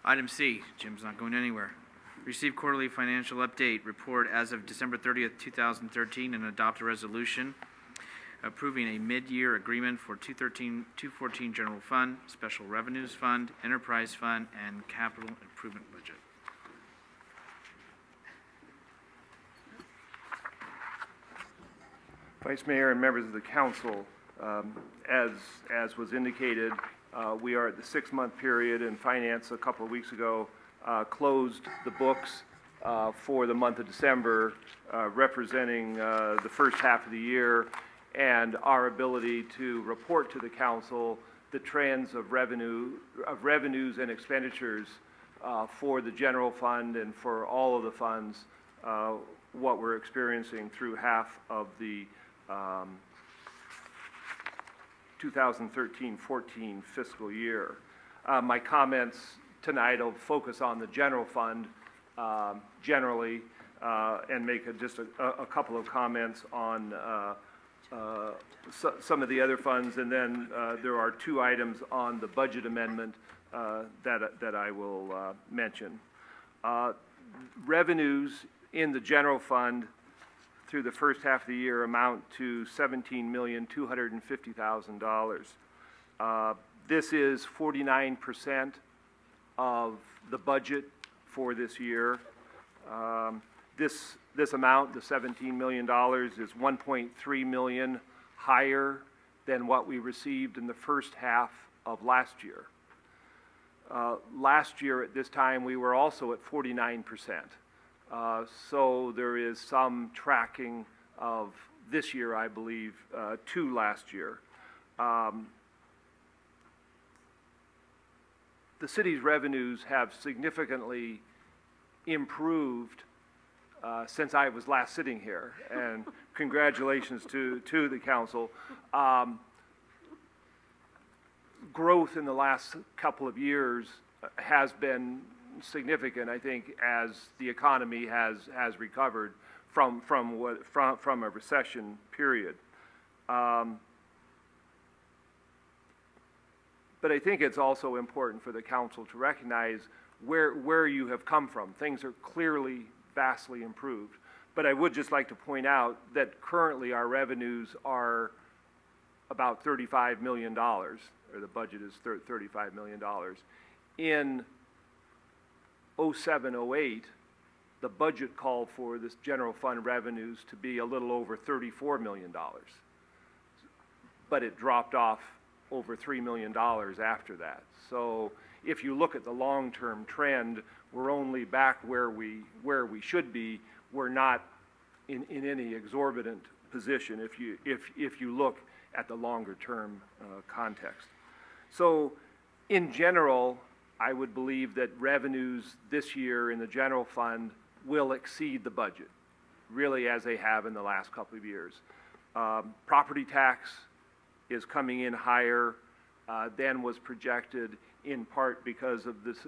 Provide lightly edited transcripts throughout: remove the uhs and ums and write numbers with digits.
Item C, Jim's not going anywhere. Receive quarterly financial update report as of December 30th, 2013, and adopt a resolution approving a mid-year agreement for 214 General Fund, Special Revenues Fund, Enterprise Fund, and Capital Improvement Budget. Vice Mayor and members of the council, as was indicated, we are at the 6-month period, and Finance a couple of weeks ago closed the books for the month of December, representing the first half of the year and our ability to report to the council the trends of revenues and expenditures for the general fund and for all of the funds, what we're experiencing through half of the 2013-14 fiscal year. My comments tonight will focus on the general fund generally and make just a couple of comments on some of the other funds, and then there are 2 items on the budget amendment that I will mention. Revenues in the general fund through the first half of the year amount to $17,250,000. This is 49% of the budget for this year. This amount, the $17 million, is $1.3 million higher than what we received in the first half of last year. Last year at this time, we were also at 49%. So there is some tracking of this year, I believe, to last year. The city's revenues have significantly improved since I was last sitting here, and congratulations to the council. Growth in the last couple of years has been significant, I think, as the economy has recovered from a recession period. But I think it's also important for the council to recognize where you have come from. Things are clearly vastly improved. But I would just like to point out that currently our revenues are about $35 million, or the budget is $35 million. In 07-08, the budget called for this general fund revenues to be a little over $34 million. But it dropped off over $3 million after that. So if you look at the long-term trend, we're only back where we should be. We're not in any exorbitant position if you look at the longer-term context. So in general, I would believe that revenues this year in the general fund will exceed the budget, really, as they have in the last couple of years. Property tax is coming in higher than was projected, in part because of this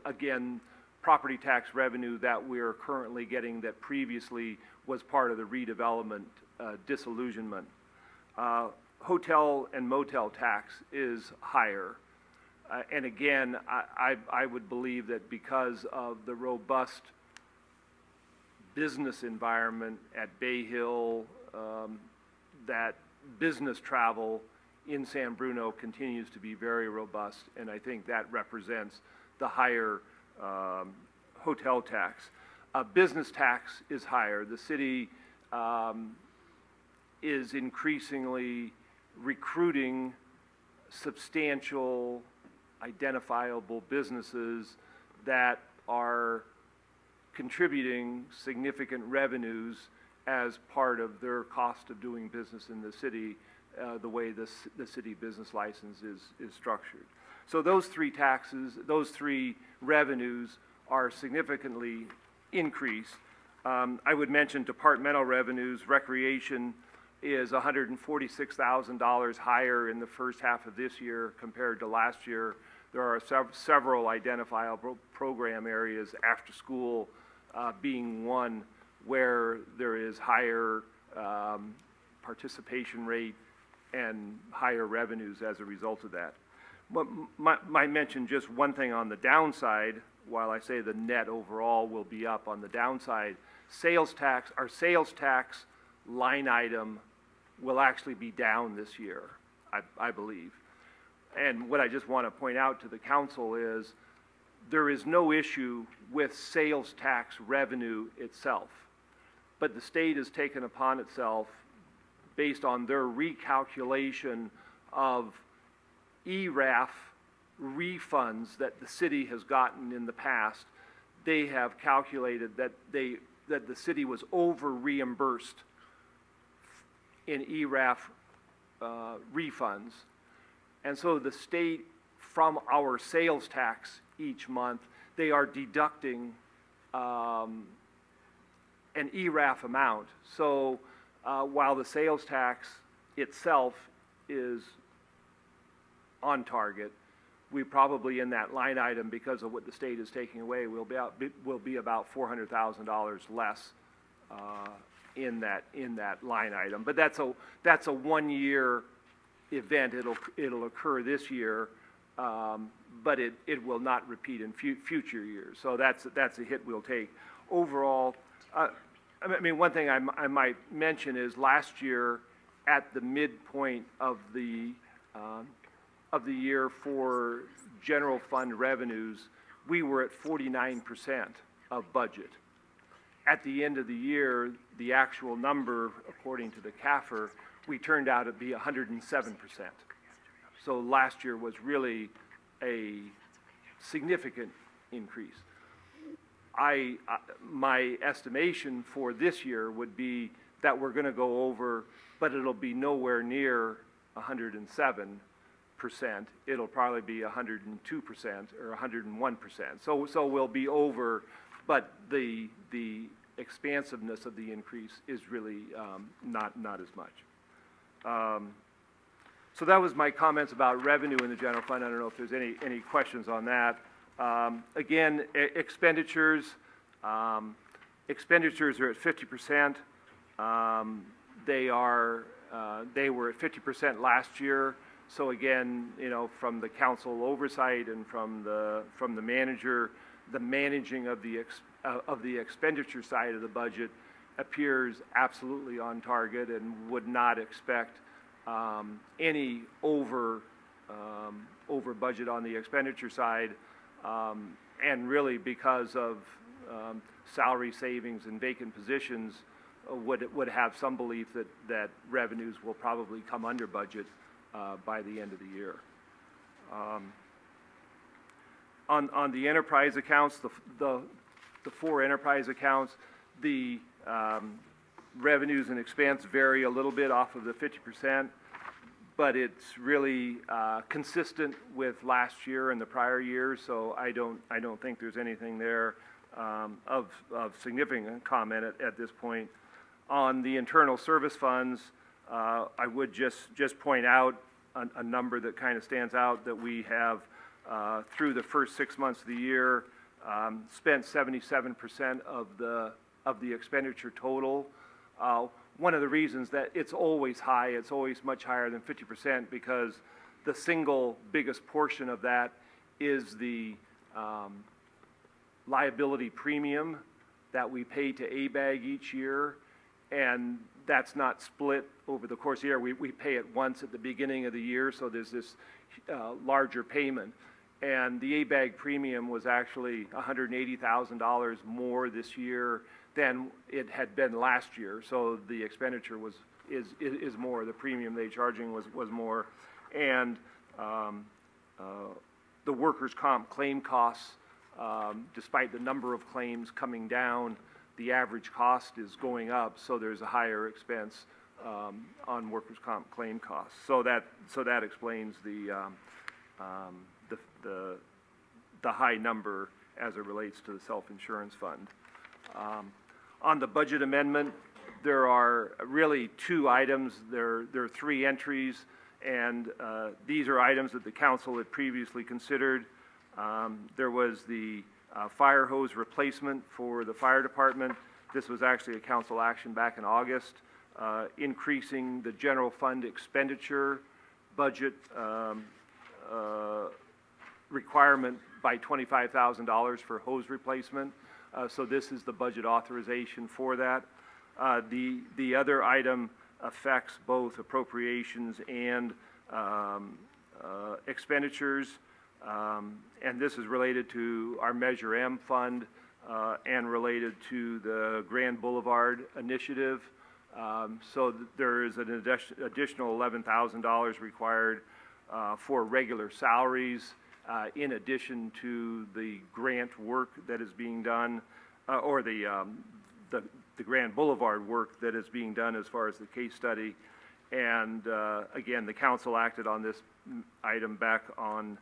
again, property tax revenue that we're currently getting that previously was part of the redevelopment disillusionment. Hotel and motel tax is higher. And again, I would believe that because of the robust business environment at Bay Hill, that business travel in San Bruno continues to be very robust, and I think that represents the higher hotel tax. Business tax is higher. The city is increasingly recruiting substantial, identifiable businesses that are contributing significant revenues as part of their cost of doing business in the city, the way the city business license is structured. So those 3 taxes, those 3 revenues are significantly increased. I would mention departmental revenues. Recreation is $146,000 higher in the first half of this year compared to last year. There are several identifiable program areas, after school being one, where there is higher participation rate and higher revenues as a result of that. But might mention just one thing on the downside. While I say the net overall will be up, on the downside, our sales tax line item will actually be down this year, I believe. And what I just want to point out to the council is there is no issue with sales tax revenue itself, but the state has taken upon itself, based on their recalculation of ERAF refunds that the city has gotten in the past, they have calculated that the city was over reimbursed in ERAF refunds. And so the state, from our sales tax each month, they are deducting an ERAF amount. So while the sales tax itself is on target, we probably, in that line item, because of what the state is taking away, will be about $400,000 less in that line item. But that's a 1-year event. It'll occur this year, but it will not repeat in future years. So that's a hit we'll take. Overall, I mean, one thing I might mention is last year, at the midpoint of the year for general fund revenues, we were at 49% of budget. At the end of the year, the actual number, according to the CAFR, we turned out to be 107%. So last year was really a significant increase. My estimation for this year would be that we're going to go over, but it'll be nowhere near 107%. It'll probably be 102% or 101%. So we'll be over, but the expansiveness of the increase is really not as much. So that was my comments about revenue in the general fund. I don't know if there's any questions on that. Again, expenditures. Expenditures are at 50%. They were at 50% last year. So again, you know, from the council oversight and from the manager, the managing of the expenditure side of the budget appears absolutely on target, and would not expect any over budget on the expenditure side, and really because of salary savings and vacant positions, would have some belief that revenues will probably come under budget by the end of the year. On the enterprise accounts, the 4 enterprise accounts, the revenues and expense vary a little bit off of the 50%, but it's really consistent with last year and the prior years. So I don't think there's anything there of significant comment at this point. On the internal service funds, I would just point out a number that kind of stands out, that we have through the first 6 months of the year spent 77% of the expenditure total. One of the reasons that it's always high, it's always much higher than 50%, because the single biggest portion of that is the liability premium that we pay to ABAG each year, and that's not split over the course of the year. We pay it once at the beginning of the year, so there's this larger payment. And the ABAG premium was actually $180,000 more this year than it had been last year. So the expenditure is more. The premium they're charging was more. And the workers' comp claim costs, despite the number of claims coming down, the average cost is going up, so there's a higher expense on workers' comp claim costs. So that explains the high number as it relates to the self-insurance fund. On the budget amendment, there are really 2 items. There are 3 entries, and these are items that the council had previously considered. There was the fire hose replacement for the fire department. This was actually a council action back in August, increasing the general fund expenditure budget requirement by $25,000 for hose replacement. So this is the budget authorization for that. The other item affects both appropriations and expenditures, and this is related to our Measure M fund and related to the Grand Boulevard initiative. So there is an additional $11,000 required for regular salaries in addition to the grant work that is being done, or the Grand Boulevard work that is being done as far as the case study. And again, the council acted on this item back on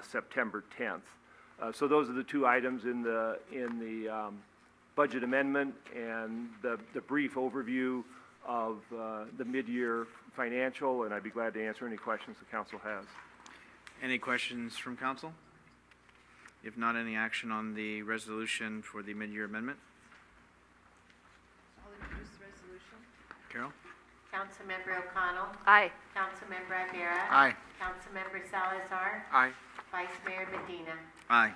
September 10th. So those are the two items in the budget amendment and the brief overview of the mid-year financial, and I'd be glad to answer any questions the council has. Any questions from council? If not, any action on the resolution for the mid-year amendment? I'll introduce the resolution. Carol? Councilmember O'Connell. Aye. Councilmember Ibera. Aye. Councilmember Salazar. Aye. Vice Mayor Medina. Aye.